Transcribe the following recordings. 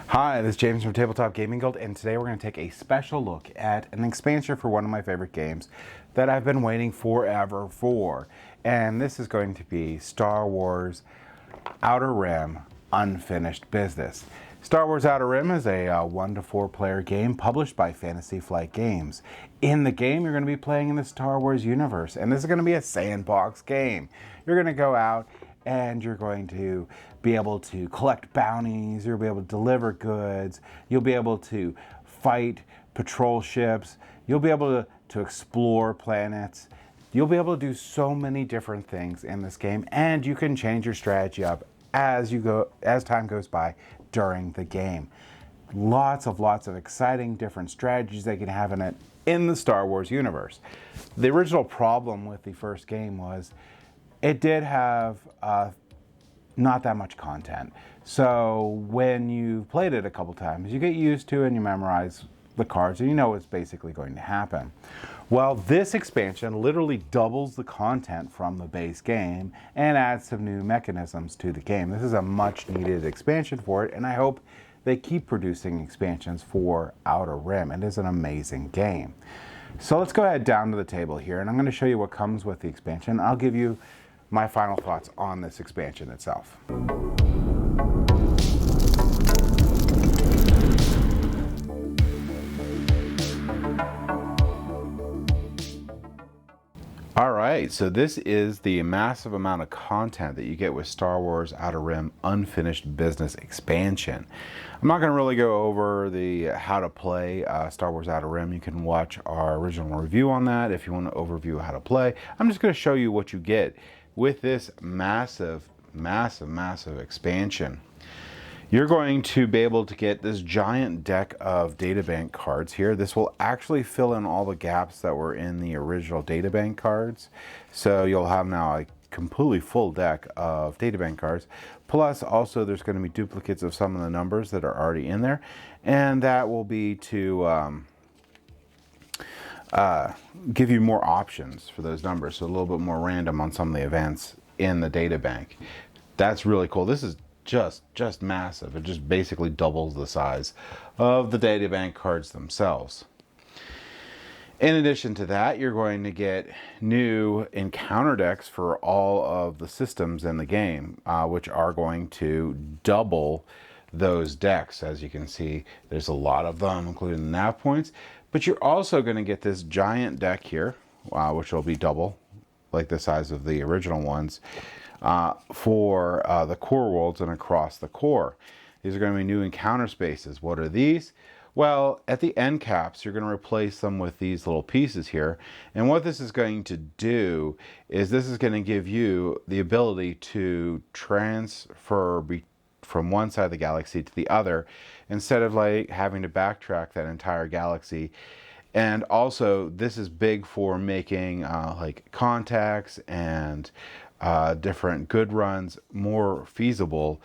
Hi, this is James from Tabletop Gaming Guild, and today we're going to take a special look at an expansion for one of my favorite games that I've been waiting forever for. And this is going to be Star Wars Outer Rim Unfinished Business. Star Wars Outer Rim is a 1 to 4 player game published by Fantasy Flight Games. In the game, you're going to be playing in the Star Wars universe, and this is going to be a sandbox game. You're going to go out and you're going to be able to collect bounties, you'll be able to deliver goods, you'll be able to fight patrol ships, you'll be able to explore planets. You'll be able to do so many different things in this game, and you can change your strategy up as time goes by during the game. Lots of exciting different strategies they can have in it in the Star Wars universe. The original problem with the first game was it did have not that much content. So when you've played it a couple times, you get used to it and you memorize the cards and you know what's basically going to happen. Well, this expansion literally doubles the content from the base game and adds some new mechanisms to the game. This is a much needed expansion for it, and I hope they keep producing expansions for Outer Rim. It is an amazing game. So let's go ahead down to the table here, and I'm going to show you what comes with the expansion. I'll give you my final thoughts on this expansion itself. Alright, so this is the massive amount of content that you get with Star Wars Outer Rim Unfinished Business expansion. I'm not going to really go over the how to play Star Wars Outer Rim. You can watch our original review on that if you want to overview how to play. I'm just going to show you what you get with this massive expansion. You're going to be able to get this giant deck of databank cards here. This will actually fill in all the gaps that were in the original databank cards. So you'll have now a completely full deck of databank cards. Plus also there's going to be duplicates of some of the numbers that are already in there. And that will be to give you more options for those numbers. So a little bit more random on some of the events in the databank. That's really cool. This is just massive. It just basically doubles the size of the databank cards themselves. In addition to that, you're going to get new encounter decks for all of the systems in the game, which are going to double those decks. As you can see, there's a lot of them, including the nav points, but you're also going to get this giant deck here, which will be double, like the size of the original ones, for the core worlds and across the core. These are going to be new encounter spaces. What are these? Well, at the end caps, you're going to replace them with these little pieces here. And what this is going to do is this is going to give you the ability to transfer from one side of the galaxy to the other instead of like having to backtrack that entire galaxy. And also this is big for making like contacts and different good runs more feasible,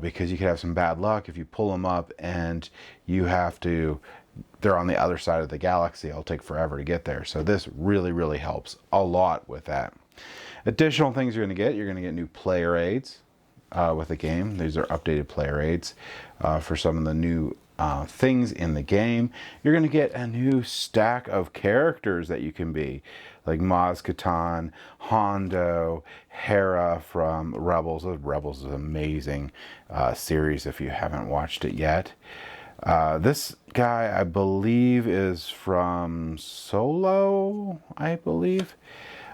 because you could have some bad luck if you pull them up and they're on the other side of the galaxy. It'll take forever to get there. So this really helps a lot with that. Additional things you're going to get new player aids with the game. These are updated player aids for some of the new things in the game. You're going to get a new stack of characters that you can be, like Maz Kanata, Hondo, Hera from Rebels. Rebels is an amazing series if you haven't watched it yet. This guy, I believe, is from Solo, I believe.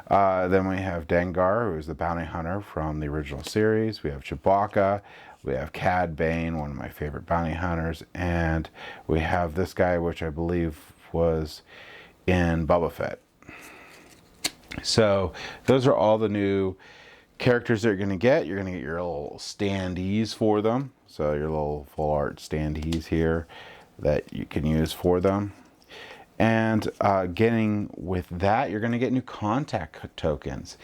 Then we have Dengar, who is the bounty hunter from the original series. We have Chewbacca. We have Cad Bane, one of my favorite bounty hunters. And we have this guy, which I believe was in Boba Fett. So those are all the new characters that you're going to get. You're going to get your little standees for them. So your little full art standees here that you can use for them. And getting with that, you're going to get new contact tokens.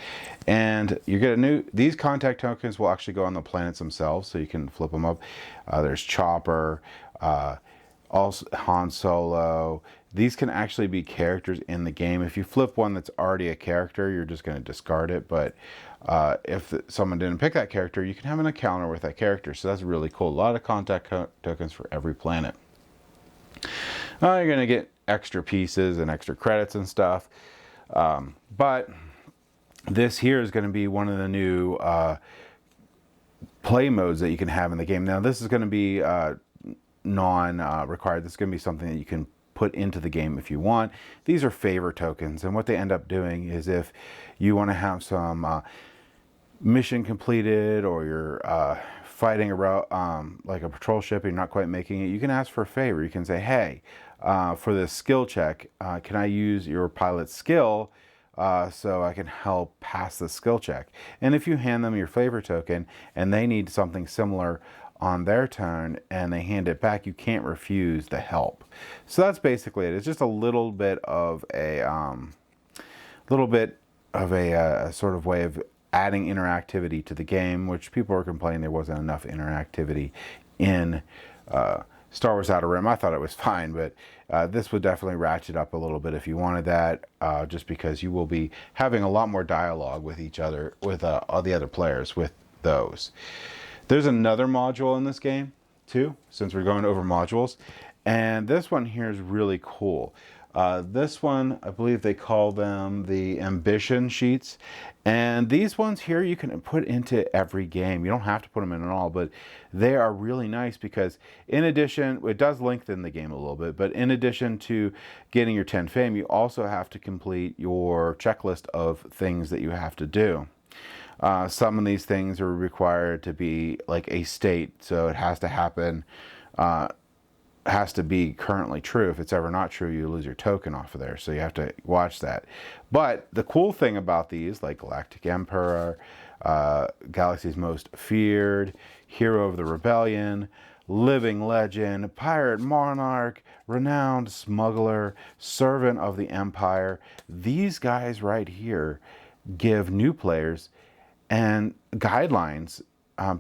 And you get these contact tokens will actually go on the planets themselves, so you can flip them up. There's Chopper, Also, Han Solo. These can actually be characters in the game. If you flip one that's already a character, you're just going to discard it. But if someone didn't pick that character, you can have an encounter with that character. So that's really cool. A lot of contact tokens for every planet. You're going to get extra pieces and extra credits and stuff. But this here is going to be one of the new play modes that you can have in the game. Now, this is going to be non-required. This is going to be something that you can put into the game if you want. These are favor tokens, and what they end up doing is if you want to have some mission completed, or you're fighting around like a patrol ship and you're not quite making it, you can ask for a favor. You can say, hey, for this skill check, can I use your pilot's skill so I can help pass the skill check? And if you hand them your favor token and they need something similar on their turn and they hand it back, you can't refuse the help. So that's basically it. It's just a little bit of a sort of way of adding interactivity to the game, which people were complaining there wasn't enough interactivity in Star Wars Outer Rim. I thought it was fine, but this would definitely ratchet up a little bit if you wanted that, just because you will be having a lot more dialogue with each other, with all the other players with those. There's another module in this game too, since we're going over modules, and this one here is really cool. This one, I believe they call them the ambition sheets, and these ones here you can put into every game. You don't have to put them in at all, but they are really nice because in addition, it does lengthen the game a little bit, but in addition to getting your 10 fame, you also have to complete your checklist of things that you have to do. Some of these things are required to be like a state, so it has to happen, has to be currently true. If it's ever not true, you lose your token off of there, so you have to watch that. But the cool thing about these, like Galactic Emperor, Galaxy's Most Feared, Hero of the Rebellion, Living Legend, Pirate Monarch, Renowned Smuggler, Servant of the Empire, these guys right here give new players and guidelines,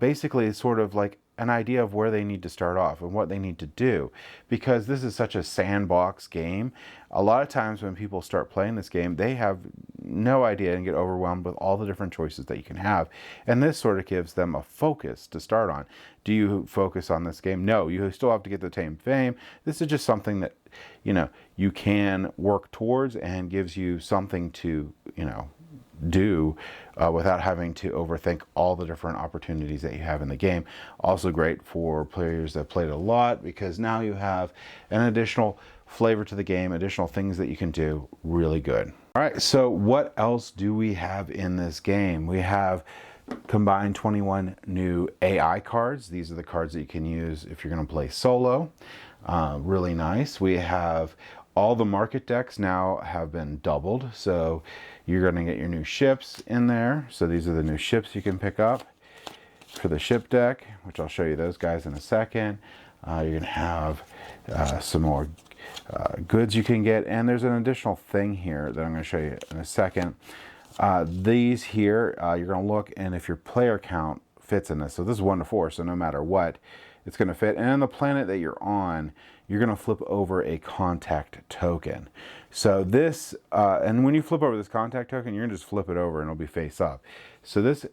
basically sort of like an idea of where they need to start off and what they need to do, because this is such a sandbox game. A lot of times when people start playing this game, they have no idea and get overwhelmed with all the different choices that you can have, and this sort of gives them a focus to start on. Do you focus on this game? No, you still have to get the 10 fame. This is just something that, you know, you can work towards and gives you something to, you know, do without having to overthink all the different opportunities that you have in the game. Also great for players that played a lot, because now you have an additional flavor to the game, additional things that you can do. Really good. All right, so what else do we have in this game? We have combined 21 new AI cards. These are the cards that you can use if you're going to play solo. Really nice. We have all the market decks now have been doubled, so you're going to get your new ships in there. So these are the new ships you can pick up for the ship deck, which I'll show you those guys in a second. You're going to have some more goods you can get, and there's an additional thing here that I'm going to show you in a second. These here, you're going to look, and if your player count fits in this, so this is 1 to 4, so no matter what, it's going to fit. And on the planet that you're on, you're going to flip over a contact token. So this, and when you flip over this contact token, you're going to just flip it over and it'll be face up. So this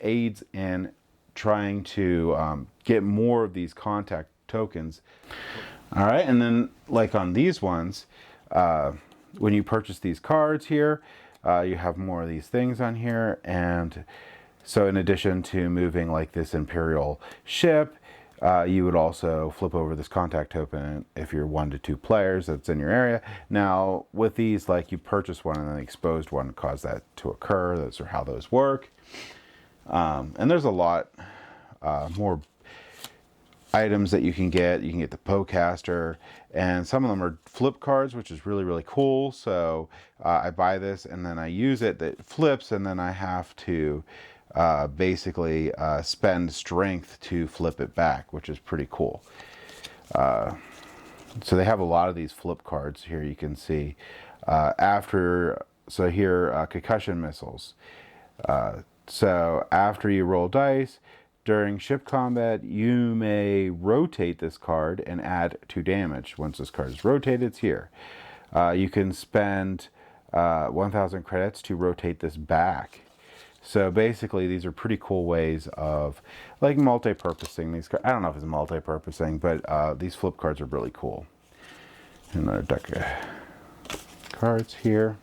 aids in trying to get more of these contact tokens. All right, and then like on these ones, when you purchase these cards here, you have more of these things on here. And so in addition to moving like this Imperial ship, you would also flip over this contact token if you're 1 to 2 players that's in your area. Now with these, like, you purchase one and then the exposed one cause that to occur. Those are how those work. And there's a lot more items that you can get. You can get the Poecaster, and some of them are flip cards, which is really, really cool. So I buy this and then I use it, that flips, and then I have to basically spend strength to flip it back, which is pretty cool. So they have a lot of these flip cards here. You can see so here concussion missiles. So after you roll dice, During ship combat, you may rotate this card and add 2 damage. Once this card is rotated, it's here. You can spend 1,000 credits to rotate this back. So basically, these are pretty cool ways of like multi-purposing these cards. I don't know if it's multi-purposing, but these flip cards are really cool. Another deck of cards here.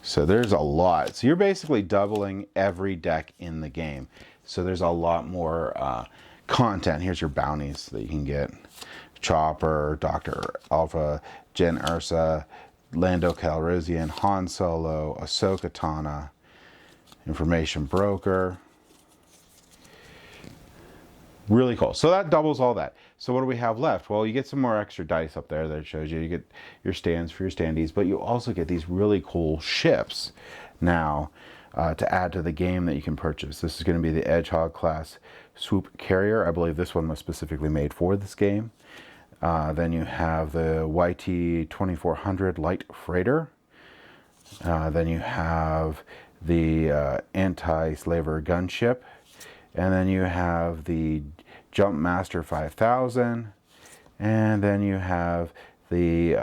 So there's a lot. So you're basically doubling every deck in the game. So there's a lot more content. Here's your bounties that you can get. Chopper, Dr. Alpha, Jyn Erso, Lando Calrissian, Han Solo, Ahsoka Tano, Information Broker. Really cool. So that doubles all that. So what do we have left? Well, you get some more extra dice up there that shows you. You get your stands for your standees, but you also get these really cool ships now to add to the game that you can purchase. This is going to be the Edgehog class swoop carrier. I believe this one was specifically made for this game. Then you have the YT 2400 light freighter. Then you have the anti-slaver gunship. And then you have the Jumpmaster 5000. And then you have the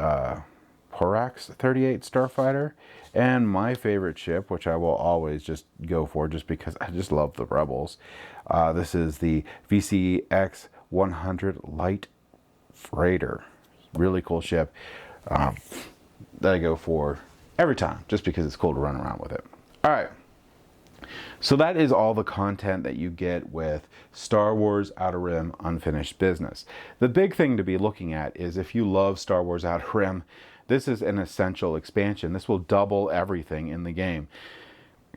Horax 38 Starfighter. And my favorite ship, which I will always just go for just because I just love the Rebels. This is the VCX 100 light freighter. Really cool ship that I go for every time just because it's cool to run around with it. All right. So that is all the content that you get with Star Wars Outer Rim Unfinished Business. The big thing to be looking at is if you love Star Wars Outer Rim, this is an essential expansion. This will double everything in the game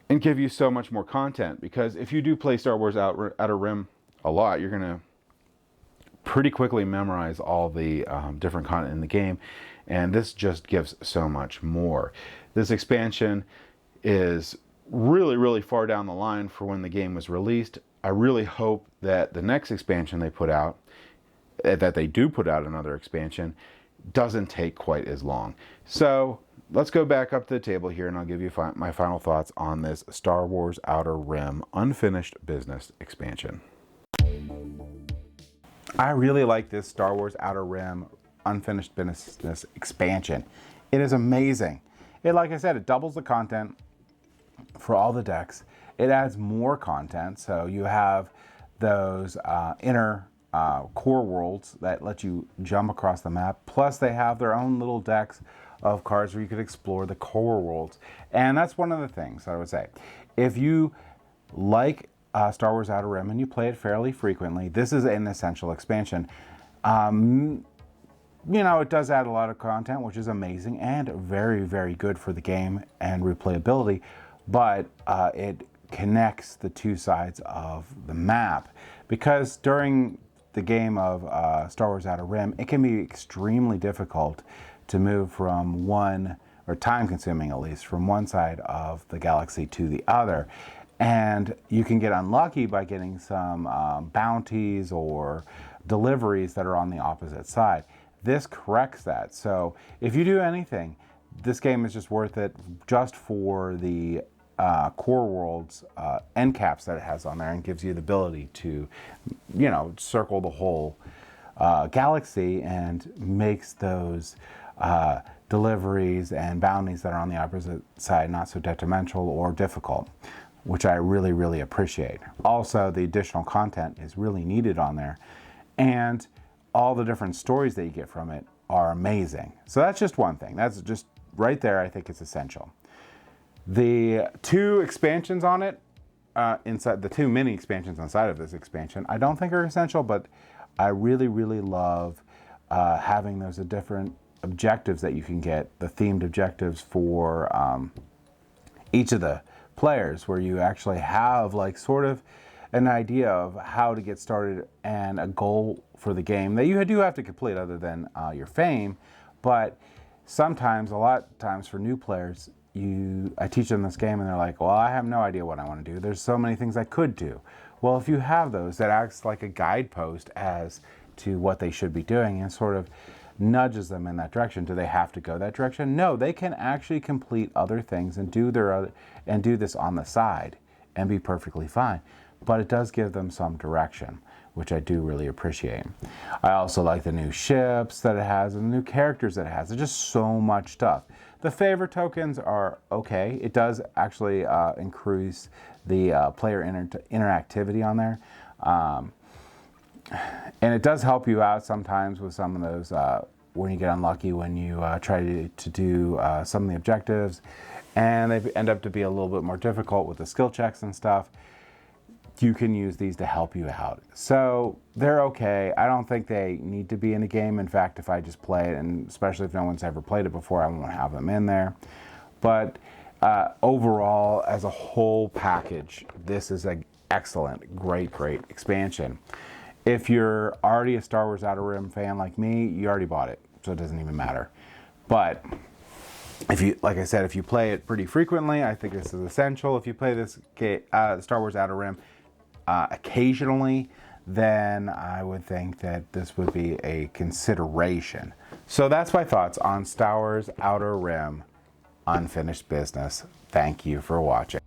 and give you so much more content, because if you do play Star Wars Outer Rim a lot, you're going to pretty quickly memorize all the different content in the game, and this just gives so much more. This expansion is really far down the line for when the game was released. I really hope that the next expansion they put out, that they do put out another expansion, doesn't take quite as long. So let's go back up to the table here and I'll give you my final thoughts on this Star Wars Outer Rim Unfinished Business expansion. I really like this Star Wars Outer Rim Unfinished Business expansion. It is amazing. Like I said, it doubles the content for all the decks. It adds more content, so you have those inner core worlds that let you jump across the map. Plus they have their own little decks of cards where you could explore the core worlds. And that's one of the things I would say. If you like Star Wars Outer Rim and you play it fairly frequently, this is an essential expansion. You know, it does add a lot of content, which is amazing and very good for the game and replayability, but it connects the two sides of the map, because during the game of Star Wars Outer Rim, it can be extremely difficult to move from one, or time consuming at least, from one side of the galaxy to the other. And you can get unlucky by getting some bounties or deliveries that are on the opposite side. This corrects that. So if you do anything, this game is just worth it just for the core worlds end caps that it has on there, and gives you the ability to, you know, circle the whole galaxy and makes those deliveries and bounties that are on the opposite side not so detrimental or difficult, which I really appreciate. Also, the additional content is really needed on there, and all the different stories that you get from it are amazing. So that's just one thing. That's just right there. I think it's essential. The two expansions on it, inside the two mini expansions inside of this expansion, I don't think are essential, but I really love having those different objectives that you can get, the themed objectives for each of the players, where you actually have like sort of an idea of how to get started and a goal for the game that you do have to complete other than your fame. But sometimes, a lot of times for new players, I teach them this game and they're like, well, I have no idea what I want to do. There's so many things I could do. Well, if you have those, that acts like a guidepost as to what they should be doing, and sort of nudges them in that direction. Do they have to go that direction? No, they can actually complete other things and do this on the side and be perfectly fine. But it does give them some direction, which I do really appreciate. I also like the new ships that it has and the new characters that it has. There's just so much stuff. The favor tokens are okay. It does actually increase the player interactivity on there. And it does help you out sometimes with some of those when you get unlucky, when you try to do some of the objectives and they end up to be a little bit more difficult with the skill checks and stuff. You can use these to help you out. So they're okay. I don't think they need to be in a game. In fact, if I just play it, and especially if no one's ever played it before, I won't have them in there. But overall, as a whole package, this is an excellent, great expansion. If you're already a Star Wars Outer Rim fan like me, you already bought it, so it doesn't even matter. But if you, like I said, if you play it pretty frequently, I think this is essential. If you play this Star Wars Outer Rim occasionally, then I would think that this would be a consideration. So that's my thoughts on Star Wars Outer Rim Unfinished Business. Thank you for watching.